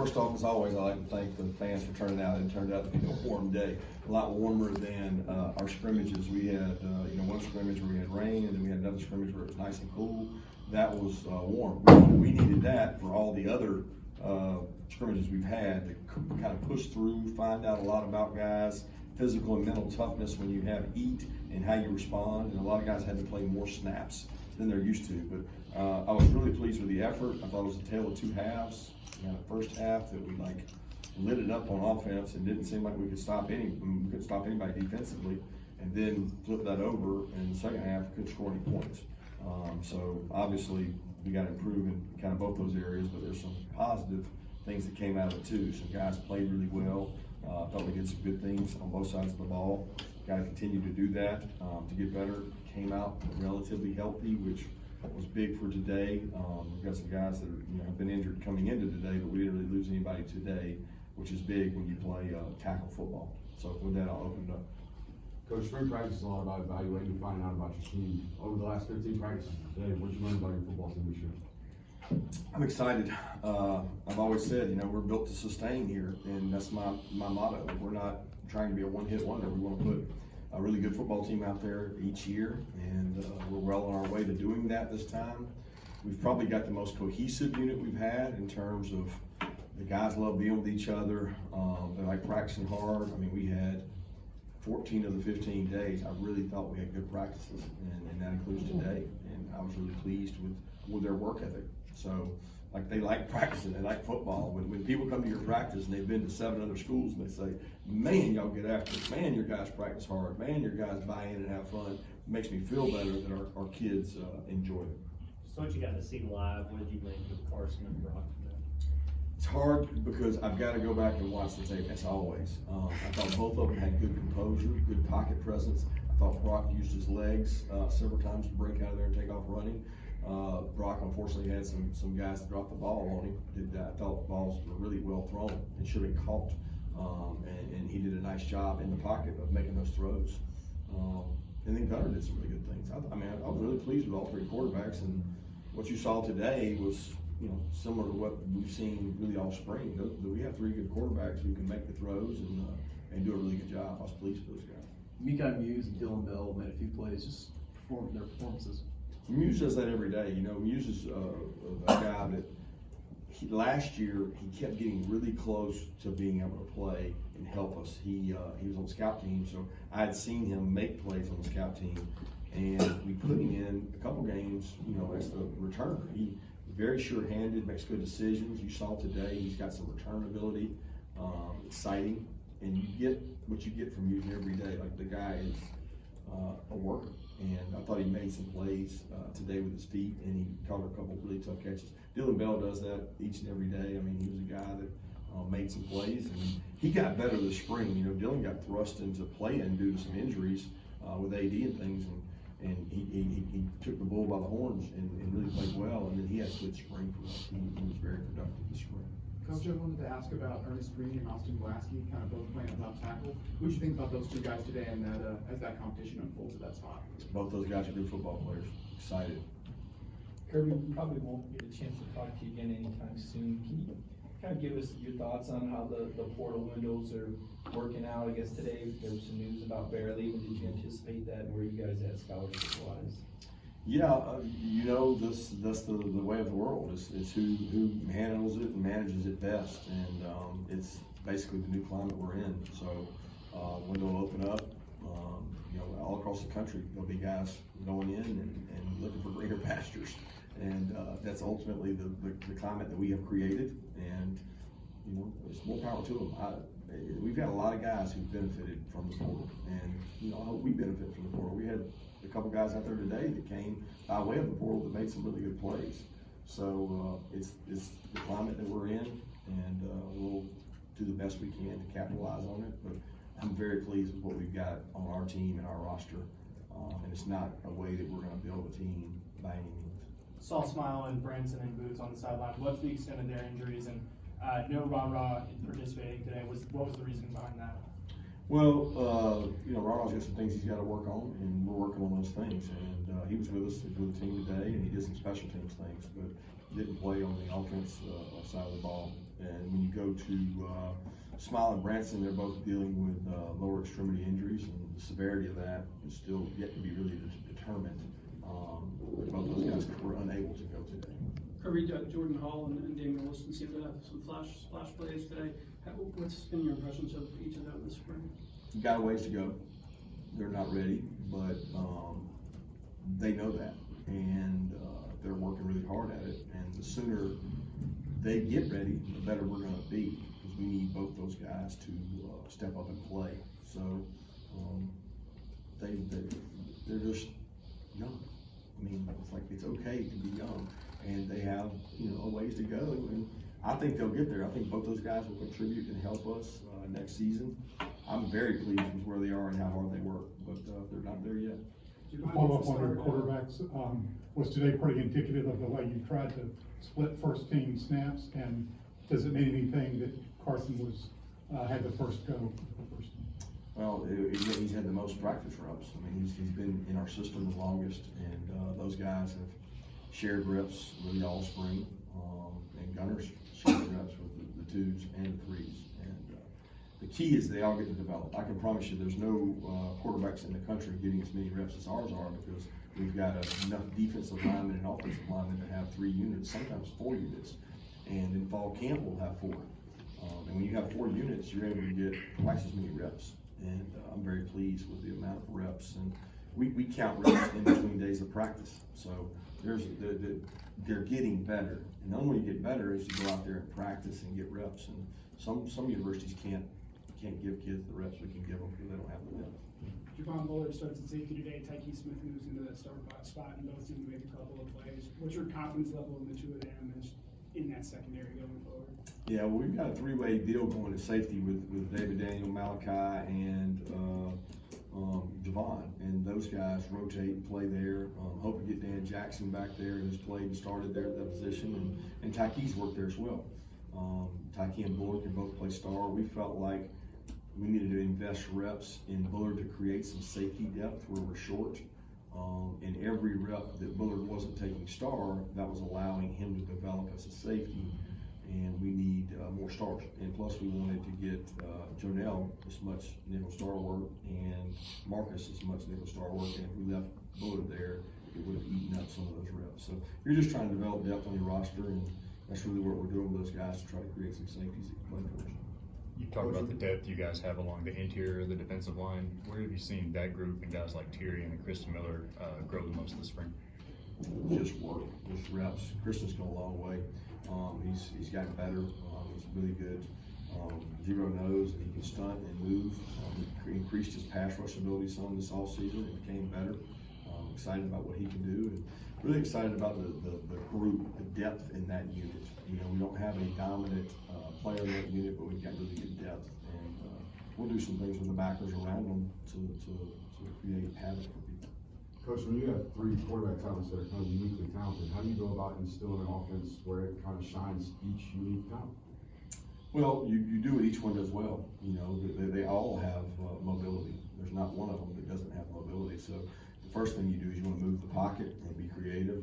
First off, as always, I'd like to thank the fans for turning out. It turned out to be a warm day, a lot warmer than our scrimmages. We had, one scrimmage where we had rain, and then we had another scrimmage where it was nice and cool. That was warm. We needed that for all the other scrimmages we've had to kind of push through, find out a lot about guys, physical and mental toughness when you have heat and how you respond. And a lot of guys had to play more snaps than they're used to. But I was really pleased with the effort. I thought it was a tale of two halves. We had a first half that we lit it up on offense and didn't seem like we could stop anybody defensively, and then flip that over in the second half, couldn't score any points. So obviously we got to improve in kind of both those areas, but there's some positive things that came out of it too. Some guys played really well. I thought we did some good things on both sides of the ball. Got to continue to do that to get better. Came out relatively healthy, which was big for today. We've got some guys that have been injured coming into today, but we didn't really lose anybody today, which is big when you play tackle football. So with that, I'll open it up. Coach, spring practice is a lot about evaluating and finding out about your team. Over the last 15 practices today, what did you learn about your football team this year? I'm excited. I've always said, we're built to sustain here, and that's my motto. We're not trying to be a one-hit wonder. We want to put a really good football team out there each year, and we're well on our way to doing that this time. We've probably got the most cohesive unit we've had in terms of the guys love being with each other. They like practicing hard. I mean, we had 14 of the 15 days. I really thought we had good practices, and that includes today. And I was really pleased with their work ethic. So, they like practicing, they like football. When people come to your practice and they've been to 7 other schools and they say, man, y'all get after it. Man, your guys practice hard. Man, your guys buy in and have fun. It makes me feel better that our kids enjoy it. So what you got to see live, what did you think of Carson and Brock today? It's hard because I've got to go back and watch the tape, as always. I thought both of them had good composure, good pocket presence. I thought Brock used his legs several times to break out of there and take off running. Brock unfortunately had some guys that dropped the ball on him. I thought balls were really well thrown and should have been caught. And he did a nice job in the pocket of making those throws. And then Gunner did some really good things. I was really pleased with all 3 quarterbacks, and what you saw today was similar to what we've seen really all spring. We have 3 good quarterbacks who can make the throws and do a really good job. I was pleased with those guys. Mekhi Muse and Dylan Bell made a few plays, just performing their performances. Muse does that every day. Muse is a guy that last year he kept getting really close to being able to play and help us. He was on the scout team, so I had seen him make plays on the scout team, and we put him in a couple games, as the returner. He's very sure-handed, makes good decisions. You saw today he's got some return ability, exciting, and you get what you get from Muse every day. The guy is a worker. And I thought he made some plays today with his feet, and he caught a couple really tough catches. Dylan Bell does that each and every day. I mean, he was a guy that made some plays, and he got better this spring. Dylan got thrust into playing due to some injuries with AD and things, and he took the bull by the horns and really played well. And then he had a good spring for us. He was very productive this spring. Coach, I wanted to ask about Ernest Green and Austin Blaski, kind of both playing at left tackle. What did you think about those 2 guys today, and that as that competition unfolds at that spot? Both those guys are good football players. Excited. Kirby, we probably won't get a chance to talk to you again anytime soon. Can you kind of give us your thoughts on how the portal windows are working out? I guess today there was some news about Bear leaving. Did you anticipate that, and where you guys at scholarship-wise? Yeah, that's the way of the world. It's who handles it and manages it best, and it's basically the new climate we're in. So window will open up. All across the country, there'll be guys going in and looking for greener pastures, and that's ultimately the climate that we have created. And it's more power to them. We've got a lot of guys who benefited from the portal, and I hope we benefit from the portal. We had a couple guys out there today that came by way of the portal that made some really good plays. So it's the climate that we're in, and we'll do the best we can to capitalize on it. But I'm very pleased with what we've got on our team and our roster, and it's not a way that we're going to build a team by any means. Saw Smile and Branson and Boots on the sideline. What's the extent of their injuries, and no Ra participating today? What was the reason behind that? Well, Ronald's got some things he's got to work on, and we're working on those things. And he was with us with the team today, and he did some special teams things, but didn't play on the offense side of the ball. And when you go to Smile and Branson, they're both dealing with lower extremity injuries, and the severity of that is still yet to be really determined. Both those guys were unable to go today. Kirby, Jordan Hall and Damian Wilson seem to have some splash plays today. What's been your impressions of each of them this spring? You got a ways to go. They're not ready, but they know that, and they're working really hard at it. And the sooner they get ready, the better we're going to be, because we need both those guys to step up and play. So they're just young. I mean, it's like it's okay to be young, and they have a ways to go. And I think they'll get there. I think both those guys will contribute and help us next season. I'm very pleased with where they are and how hard they work, but they're not there yet. To follow up on your quarterbacks, was today pretty indicative of the way you tried to split first team snaps? And does it mean anything that Carson had the first go for the first team? Well, he's had the most practice reps. I mean, he's been in our system the longest, and those guys have shared reps really all spring. And Gunner's shared reps with the twos and the threes. And the key is they all get to develop. I can promise you there's no quarterbacks in the country getting as many reps as ours are, because we've got enough defensive linemen and offensive linemen to have 3 units, sometimes 4 units. And in fall camp, we'll have 4. And when you have 4 units, you're able to get twice as many reps. And I'm very pleased with the amount of reps. And we count reps in between days of practice. So they're getting better. And the only way you get better is to go out there and practice and get reps. And some universities can't give kids the reps we can give them because they don't have the depth. Javon Bullard starts at safety today. Tyke Smith moves into that starter spot, and both seem to make a couple of plays. What's your confidence level in the two of them in that secondary going forward? Yeah, well, we've got a 3-way deal going at safety with David Daniel, Malachi, and Javon, and those guys rotate and play there. Hope to get Dan Jackson back there, who's played and started there at that position, and Tyke's worked there as well. Tyke and Bullard can both play star. We felt like we needed to invest reps in Bullard to create some safety depth where we're short. And every rep that Bullard wasn't taking star, that was allowing him to develop as a safety. And we need more stars. And plus we wanted to get Jonell as much nickel star work and Marcus as much nickel star work. And if we left Bullard there, it would have eaten up some of those reps. So you're just trying to develop depth on your roster, and that's really what we're doing with those guys, to try to create some safeties that can play for us. You talked about the depth you guys have along the interior of the defensive line. Where have you seen that group and guys like Tyrion and Kristen Miller grow the most this spring? Just work, just reps. Kristen's gone a long way. He's gotten better. He's really good. Zero knows that he can stunt and move. He increased his pass rush ability some this offseason and became better. Excited about what he can do, and really excited about the group, the depth in that unit. We don't have a dominant player in that unit, but we've got really good depth, and we'll do some things with the backers around them to create havoc for people. Coach, when you have 3 quarterback talents that are kind of uniquely talented, how do you go about instilling an offense where it kind of shines each unique talent? Well, you do what each one does well. They all have mobility. There's not one of them that doesn't have mobility. So the first thing you do is you want to move the pocket and be creative.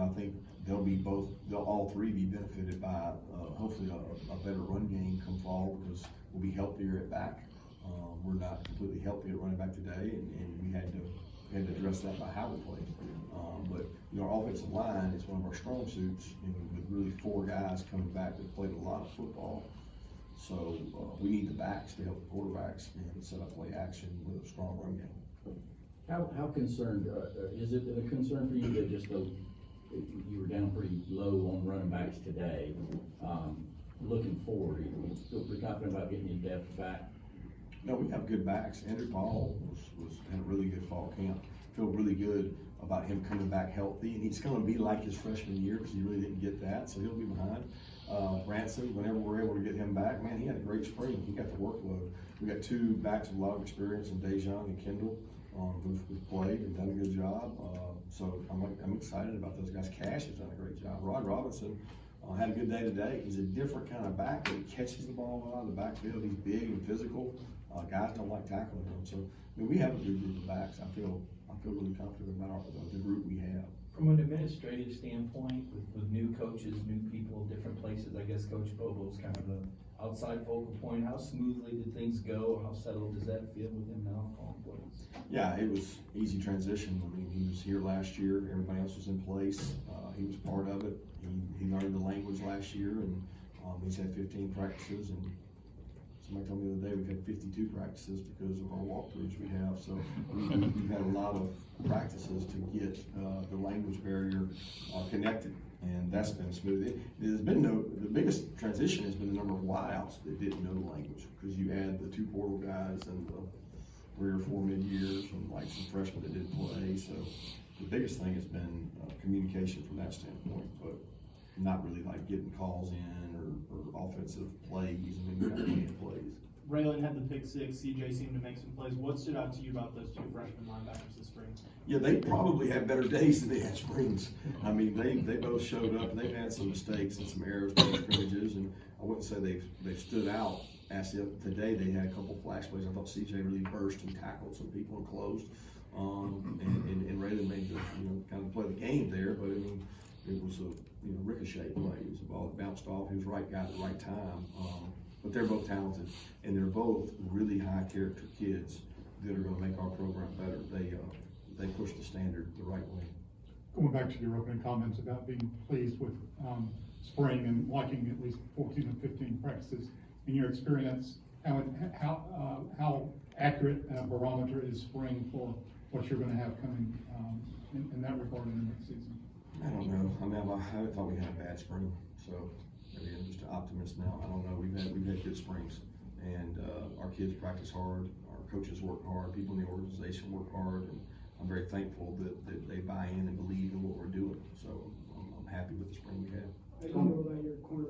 I think they'll all 3 be benefited by hopefully a better run game come fall, because we'll be healthier at back. We're not completely healthy at running back today, and we had to address that by how we played. But our offensive line is one of our strong suits, with really 4 guys coming back that played a lot of football. So we need the backs to help the quarterbacks and set up play action with a strong run game. How concerned, is it a concern for you that just you were down pretty low on running backs today? Looking forward, you feel pretty confident about getting your depth back? No, we have good backs. Andrew Paul had a really good fall camp. Feel really good about him coming back healthy, and he's going to be like his freshman year, because he really didn't get that, so he'll be behind. Branson, whenever we're able to get him back, man, he had a great spring. He got the workload. We got 2 backs with a lot of experience in Dejon and Kendall, who've played and done a good job. So I'm excited about those guys. Cash has done a great job. Rod Robinson had a good day today. He's a different kind of back, but he catches the ball out of the backfield. He's big and physical. Guys don't like tackling him. So we have a good group of backs. I feel really confident about the group we have. From an administrative standpoint, with new coaches, new people, different places, I guess Coach Bobo's kind of the outside focal point. How smoothly did things go? How settled does that feel with him now calling plays? Yeah, it was easy transition. I mean, he was here last year, everybody else was in place, he was part of it. He learned the language last year, and, he's had 15 practices, and somebody told me the other day we've had 52 practices because of our walkthroughs we have, so we've had a lot of practices to get, the language barrier, connected, and that's been smooth. There's been the biggest transition has been the number of wideouts that didn't know the language, because you add the 2 portal guys and the 3 or 4 mid-years and like some freshmen that didn't play, so the biggest thing has been communication from that standpoint, but not really like getting calls in or offensive plays. I mean, we're not playing plays. Raylan had the pick six, CJ seemed to make some plays. What stood out to you about those 2 freshman linebackers this spring? Yeah, they probably had better days than they had springs. I mean, they both showed up, and they've had some mistakes and some errors in scrimmages, and I wouldn't say they've stood out. As if today they had a couple flash plays. I thought CJ really burst and tackled some people and closed. And Raylan made the, kind of play the game there, but I mean, it was a, ricochet play. It was a ball that bounced off. He was the right guy at the right time. But they're both talented, and they're both really high character kids that are gonna make our program better. They push the standard the right way. Going back to your opening comments about being pleased with, spring and liking at least 14 and 15 practices, in your experience, how accurate a barometer is spring for what you're gonna have coming, in that regard in the next season? I don't know. I mean, I haven't thought we had a bad spring, so maybe I'm just an optimist now. I don't know. We've had good springs, and our kids practice hard. Our coaches work hard. People in the organization work hard, and I'm very thankful that they buy in and believe in what we're doing. So I'm happy with the spring we have. I don't know about your cornerback